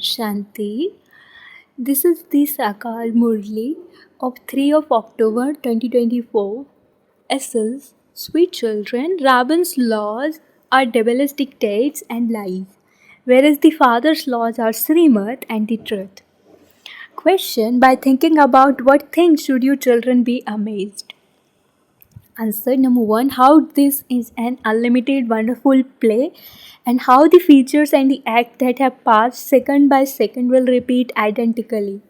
Shanti. This is the Sakal Murli of 3 of October 2024. Essence, sweet children, Raban's laws are devilish dictates and lies, whereas the father's laws are Srimad and the truth. Question: by thinking about what things should you children be amazed? Answer number one: how this is an unlimited, wonderful play, and how the features and the act that have passed second by second will repeat identically.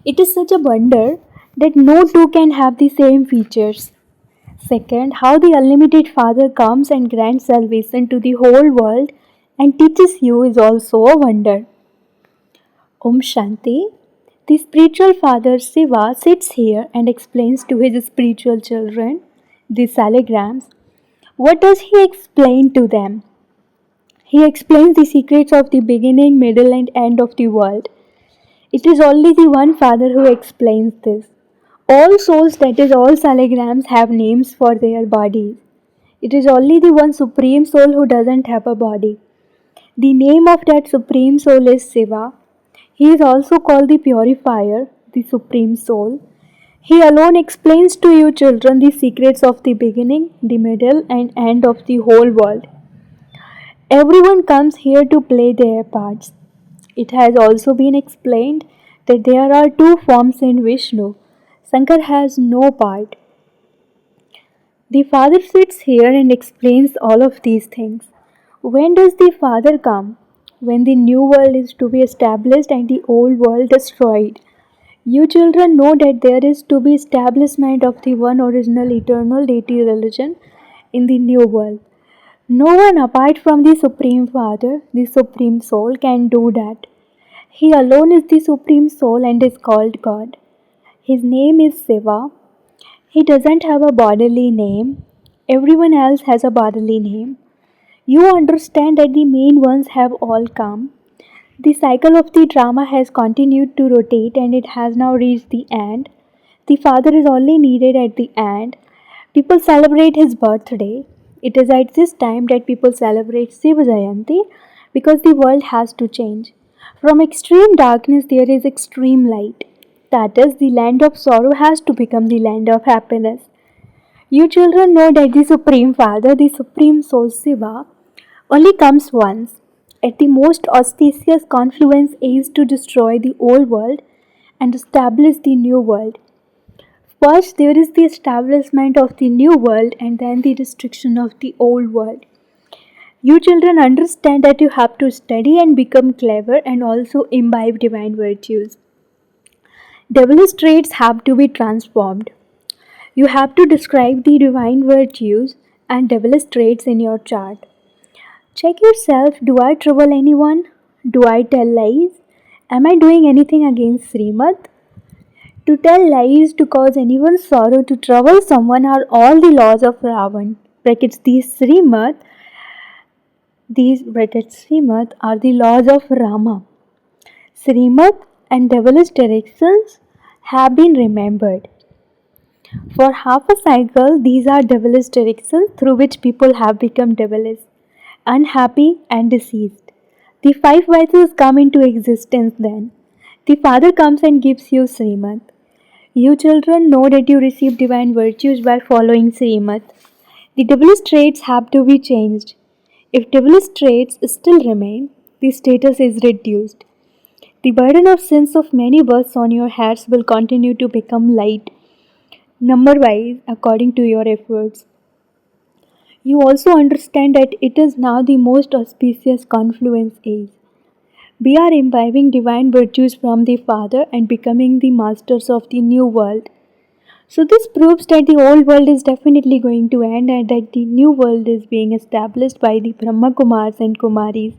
It is such a wonder that no two can have the same features. Second, how the unlimited Father comes and grants salvation to the whole world and teaches you is also a wonder. Om Shanti. The spiritual father Shiva sits here and explains to his spiritual children, the salagrams. What does he explain to them? He explains the secrets of the beginning, middle, and end of the world. It is only the one Father who explains this. All souls, that is, all salagrams, have names for their bodies. It is only the one Supreme Soul who doesn't have a body. The name of that Supreme Soul is Shiva. He is also called the Purifier, the Supreme Soul. He alone explains to you children the secrets of the beginning, the middle, and end of the whole world. Everyone comes here to play their parts. It has also been explained that there are two forms in Vishnu. Shankar has no part. The Father sits here and explains all of these things. When does the Father come? When the new world is to be established and the old world destroyed. You children know that there is to be establishment of the one original eternal deity religion in the new world. No one apart from the Supreme Father, the Supreme Soul, can do that. He alone is the Supreme Soul and is called God. His name is Shiva. He doesn't have a bodily name. Everyone else has a bodily name. You understand that the main ones have all come. The cycle of the drama has continued to rotate and it has now reached the end. The Father is only needed at the end. People celebrate his birthday. It is at this time that people celebrate Shiva Jayanti because the world has to change. From extreme darkness, there is extreme light. That is, the land of sorrow has to become the land of happiness. You children know that the Supreme Father, the Supreme Soul Shiva, only comes once. At the most auspicious confluence is to destroy the old world and establish the new world. First, there is the establishment of the new world and then the destruction of the old world. You children understand that you have to study and become clever and also imbibe divine virtues. Devilish traits have to be transformed. You have to describe the divine virtues and devilish traits in your chart. Check yourself. Do I trouble anyone? Do I tell lies? Am I doing anything against Srimad? To tell lies, to cause anyone's sorrow, to trouble someone are all the laws of Ravan. These brackets Srimad are the laws of Rama. Srimad and devilish directions have been remembered. For half a cycle, these are devilish directions through which people have become devilish, unhappy, and deceased. The five vices come into existence then. The Father comes and gives you Srimad. You children know that you receive divine virtues by following Srimad. The devilish traits have to be changed. If devilish traits still remain, the status is reduced. The burden of sins of many births on your heads will continue to become light, number wise, according to your efforts. You also understand that it is now the most auspicious confluence age. We are imbibing divine virtues from the Father and becoming the masters of the new world. So, this proves that the old world is definitely going to end and that the new world is being established by the Brahma Kumars and Kumaris.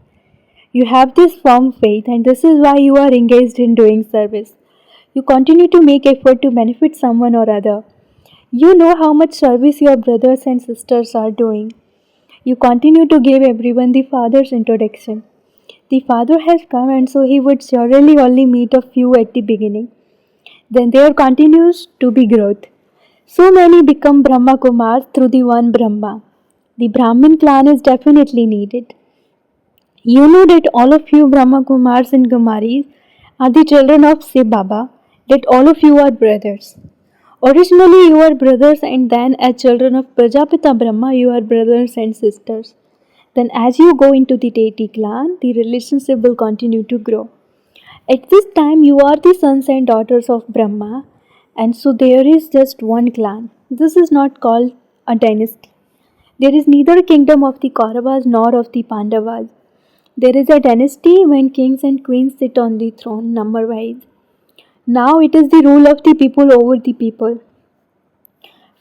You have this firm faith, and this is why you are engaged in doing service. You continue to make effort to benefit someone or other. You know how much service your brothers and sisters are doing. You continue to give everyone the Father's introduction. The Father has come, and so he would surely only meet a few at the beginning. Then there continues to be growth. So many become Brahma Kumars through the one Brahma. The Brahmin clan is definitely needed. You know that all of you Brahma Kumars and Kumaris are the children of Shiv Baba, that all of you are brothers. Originally, you are brothers, and then, as children of Prajapita Brahma, you are brothers and sisters. Then, as you go into the deity clan, the relationship will continue to grow. At this time, you are the sons and daughters of Brahma, and so there is just one clan. This is not called a dynasty. There is neither a kingdom of the Kauravas nor of the Pandavas. There is a dynasty when kings and queens sit on the throne number wise. Now it is the rule of the people over the people.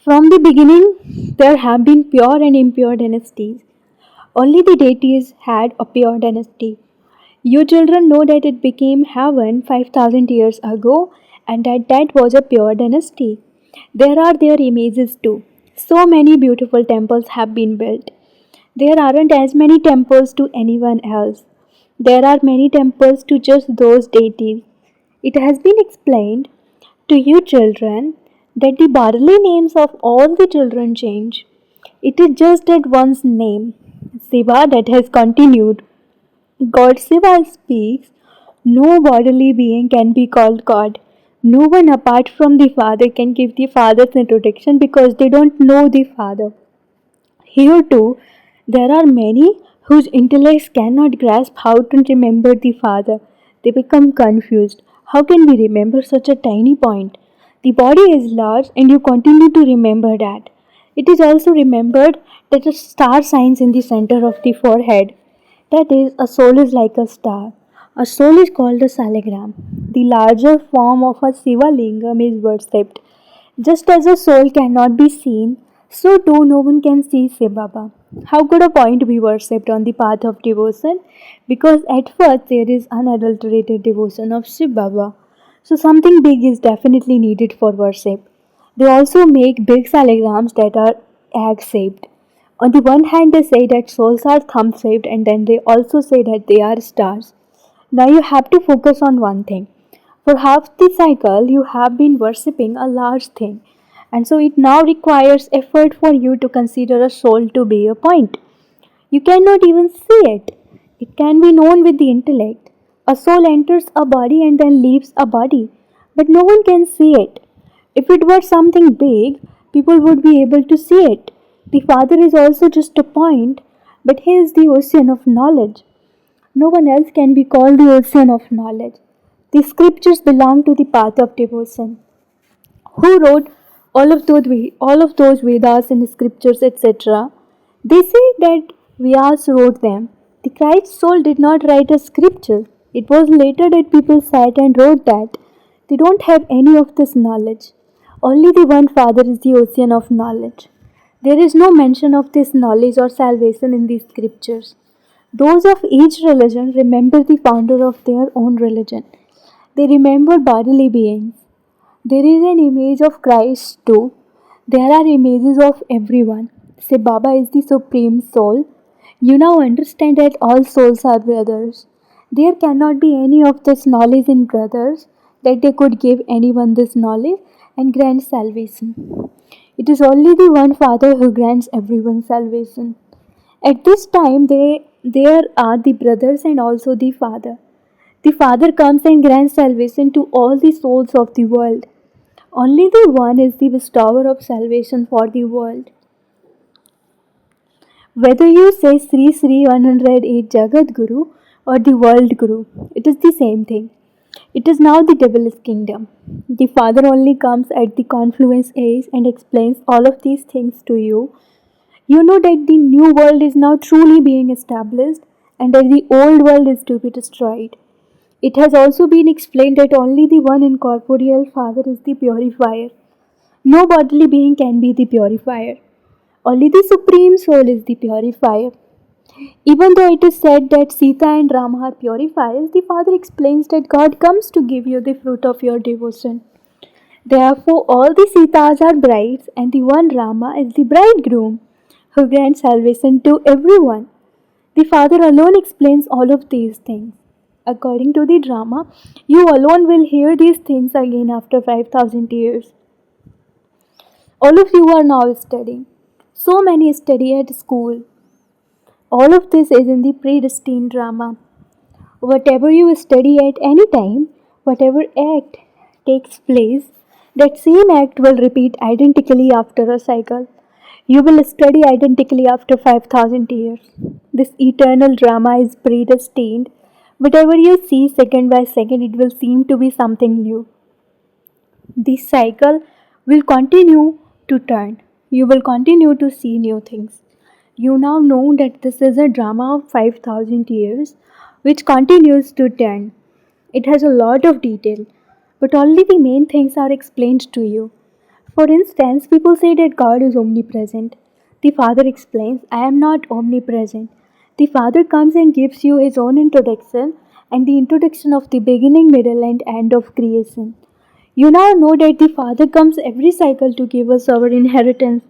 From the beginning, there have been pure and impure dynasties. Only the deities had a pure dynasty. You children know that it became heaven 5000 years ago and that was a pure dynasty. There are their images too. So many beautiful temples have been built. There aren't as many temples to anyone else. There are many temples to just those deities. It has been explained to you children that the bodily names of all the children change. It is just that one's name, Shiva, that has continued. God Shiva speaks, no bodily being can be called God. No one apart from the Father can give the Father's introduction because they don't know the Father. Here too, there are many whose intellects cannot grasp how to remember the Father. They become confused. How can we remember such a tiny point? The body is large and you continue to remember that. It is also remembered that a star shines in the center of the forehead. That is, a soul is like a star. A soul is called a salagram. The larger form of a Shiva lingam is worshipped. Just as a soul cannot be seen, so too no one can see Shiv Baba. How could a point be worshipped on the path of devotion? Because at first there is unadulterated devotion of Shiv Baba. So something big is definitely needed for worship. They also make big salagrams that are egg shaped. On the one hand, they say that souls are thumb shaped, and then they also say that they are stars. Now you have to focus on one thing. For half the cycle, you have been worshipping a large thing, and so it now requires effort for you to consider a soul to be a point. You cannot even see it. It can be known with the intellect. A soul enters a body and then leaves a body, but no one can see it. If it were something big, people would be able to see it. The Father is also just a point, but He is the ocean of knowledge. No one else can be called the ocean of knowledge. The scriptures belong to the path of devotion. Who wrote all of those Vedas and scriptures, etc.? They say that Vyas wrote them. The Christ soul did not write a scripture. It was later that people sat and wrote that. They don't have any of this knowledge. Only the one Father is the ocean of knowledge. There is no mention of this knowledge or salvation in these scriptures. Those of each religion remember the founder of their own religion. They remember bodily beings. There is an image of Christ too. There are images of everyone. Say Baba is the supreme soul. You now understand that all souls are brothers. There cannot be any of this knowledge in brothers that they could give anyone this knowledge and grant salvation. It is only the one Father who grants everyone salvation. At this time, there are the brothers and also the Father. The Father comes and grants salvation to all the souls of the world. Only the one is the bestower of salvation for the world. Whether you say Sri Sri 108 Jagat Guru or the World Guru, it is the same thing. It is now the devil's kingdom. The Father only comes at the confluence age and explains all of these things to you. You know that the new world is now truly being established and that the old world is to be destroyed. It has also been explained that only the one incorporeal Father is the purifier. No bodily being can be the purifier. Only the Supreme Soul is the purifier. Even though it is said that Sita and Rama are purifiers, the Father explains that God comes to give you the fruit of your devotion. Therefore, all the Sitas are brides, and the one Rama is the bridegroom who grants salvation to everyone. The Father alone explains all of these things. According to the drama, you alone will hear these things again after 5000 years. All of you are now studying. So many study at school. All of this is in the predestined drama. Whatever you study at any time, whatever act takes place, that same act will repeat identically after a cycle. You will study identically after 5000 years. This eternal drama is predestined. Whatever you see second by second, it will seem to be something new. This cycle will continue to turn. You will continue to see new things. You now know that this is a drama of 5000 years which continues to turn. It has a lot of detail, but only the main things are explained to you. For instance, people say that God is omnipresent. The Father explains, I am not omnipresent. The Father comes and gives you his own introduction and the introduction of the beginning, middle, and end of creation. You now know that the Father comes every cycle to give us our inheritance.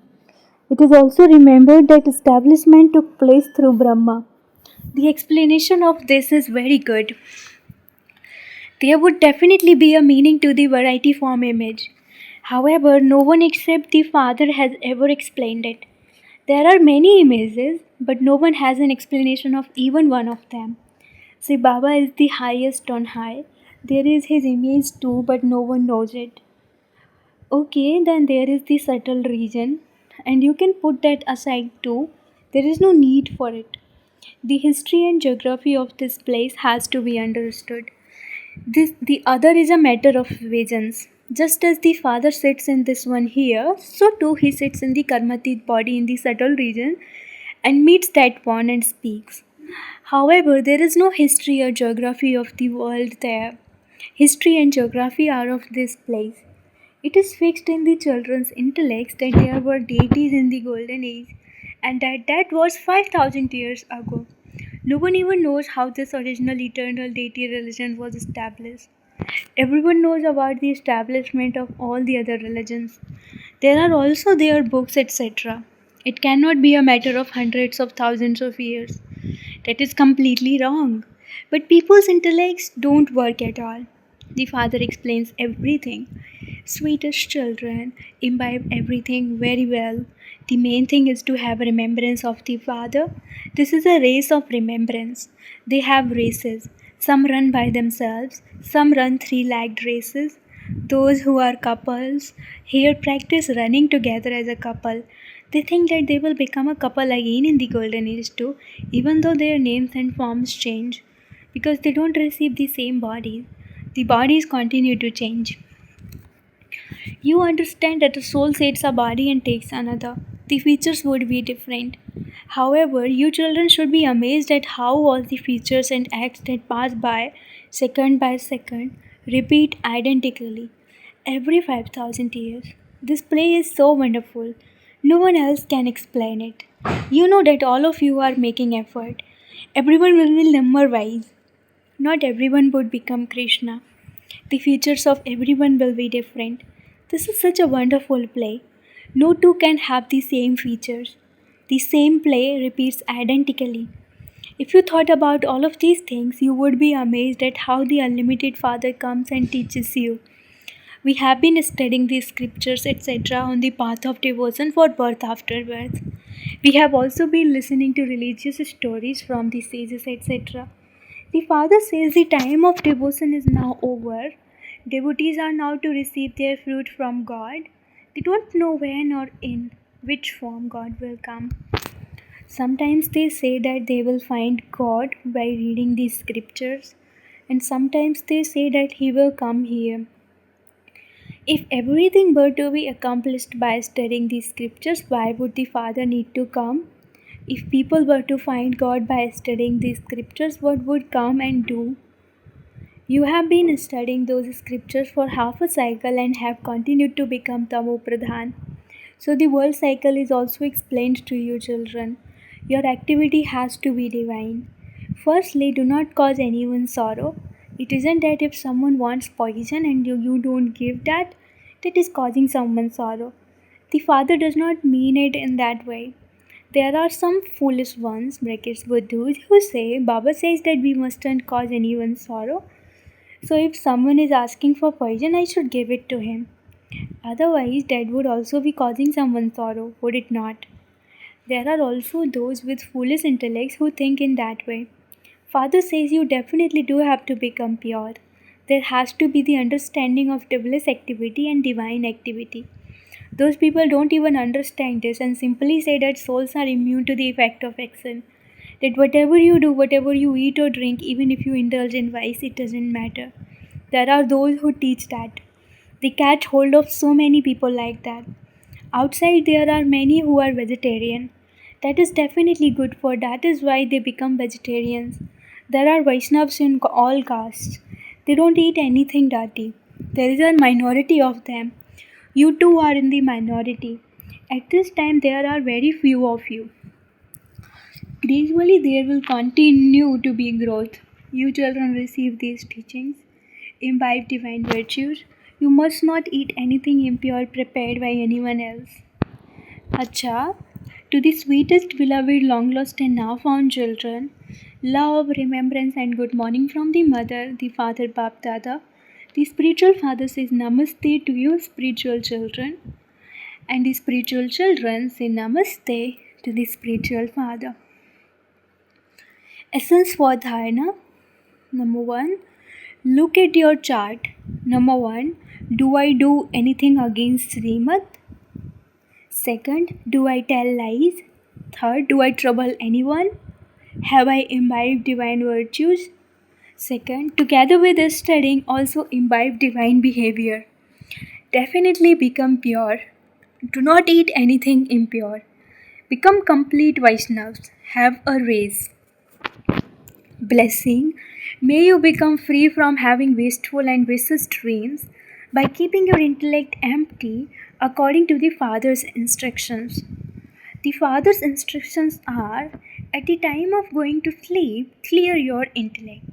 It is also remembered that establishment took place through Brahma. The explanation of this is very good. There would definitely be a meaning to the variety form image. However, no one except the Father has ever explained it. There are many images, but no one has an explanation of even one of them. See, Baba is the highest on high. There is his image too, but no one knows it. Okay, then there is the subtle region, and you can put that aside too. There is no need for it. The history and geography of this place has to be understood. The other is a matter of visions. Just as the Father sits in this one here, so too he sits in the Karmatit body in the subtle region and meets that one and speaks. However, there is no history or geography of the world there. History and geography are of this place. It is fixed in the children's intellects that there were deities in the golden age and that was 5000 years ago. No one even knows how this original eternal deity religion was established. Everyone knows about the establishment of all the other religions. There are also their books, etc. It cannot be a matter of hundreds of thousands of years. That is completely wrong. But people's intellects don't work at all. The Father explains everything. Sweetest children imbibe everything very well. The main thing is to have remembrance of the Father. This is a race of remembrance. They have races. Some run by themselves, some run three-legged races. Those who are couples here practice running together as a couple. They think that they will become a couple again in the golden age too, even though their names and forms change, because they don't receive the same bodies. The bodies continue to change. You understand that the soul saves a body and takes another. The features would be different. However, you children should be amazed at how all the features and acts that pass by second, repeat identically every 5000 years. This play is so wonderful. No one else can explain it. You know that all of you are making effort. Everyone will be number wise. Not everyone would become Krishna. The features of everyone will be different. This is such a wonderful play. No two can have the same features. The same play repeats identically. If you thought about all of these things, you would be amazed at how the unlimited Father comes and teaches you. We have been studying the scriptures, etc., on the path of devotion for birth after birth. We have also been listening to religious stories from the sages, etc. The Father says the time of devotion is now over. Devotees are now to receive their fruit from God. They don't know when or in which form God will come. Sometimes they say that they will find God by reading the scriptures, and sometimes they say that He will come here. If everything were to be accomplished by studying the scriptures, why would the Father need to come? If people were to find God by studying the scriptures, what would come and do? You have been studying those scriptures for half a cycle and have continued to become Tamo Pradhan. So the world cycle is also explained to you, children. Your activity has to be divine. Firstly, do not cause anyone sorrow. It isn't that if someone wants poison and you don't give that is causing someone sorrow. The Father does not mean it in that way. There are some foolish ones, brackets Buddhas, who say Baba says that we mustn't cause anyone sorrow. So if someone is asking for poison, I should give it to him. Otherwise, that would also be causing someone sorrow, would it not? There are also those with foolish intellects who think in that way. Father says you definitely do have to become pure. There has to be the understanding of devilish activity and divine activity. Those people don't even understand this and simply say that souls are immune to the effect of action. That whatever you do, whatever you eat or drink, even if you indulge in vice, it doesn't matter. There are those who teach that. They catch hold of so many people like that. Outside, there are many who are vegetarian. That is definitely good for that is why they become vegetarians. There are Vaishnavas in all castes. They don't eat anything dirty. There is a minority of them. You too are in the minority. At this time, there are very few of you. Gradually, there will continue to be growth. You children receive these teachings, imbibe divine virtues. You must not eat anything impure prepared by anyone else. Acha, to the sweetest, beloved, long lost, and now found children, love, remembrance, and good morning from the mother, the father, Bap Dada. The spiritual father says Namaste to you, spiritual children, and the spiritual children say Namaste to the spiritual father. Essence for Dharana. Number 1. Look at your chart. Number 1. Do I do anything against Srimad? Second, do I tell lies? Third, do I trouble anyone? Have I imbibed divine virtues? Second, together with this studying, also imbibe divine behavior. Definitely become pure. Do not eat anything impure. Become complete Vaishnavas. Have a race. Blessing. May you become free from having wasteful and vicious dreams by keeping your intellect empty according to the Father's instructions. The Father's instructions are at the time of going to sleep, clear your intellect.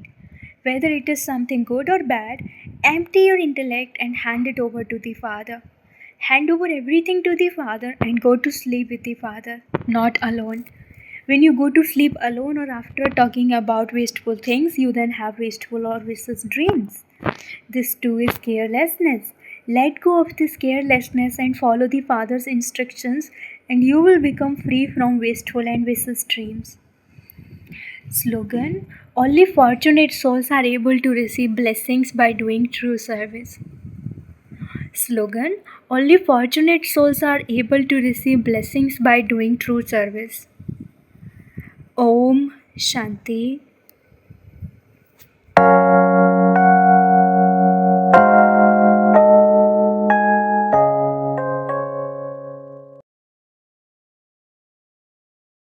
Whether it is something good or bad, empty your intellect and hand it over to the Father. Hand over everything to the Father and go to sleep with the Father, not alone. When you go to sleep alone or after talking about wasteful things, you then have wasteful or vicious dreams. This too is carelessness. Let go of this carelessness and follow the Father's instructions, and you will become free from wasteful and vicious dreams. Slogan. Only fortunate souls are able to receive blessings by doing true service. Slogan. Only fortunate souls are able to receive blessings by doing true service. Om Shanti.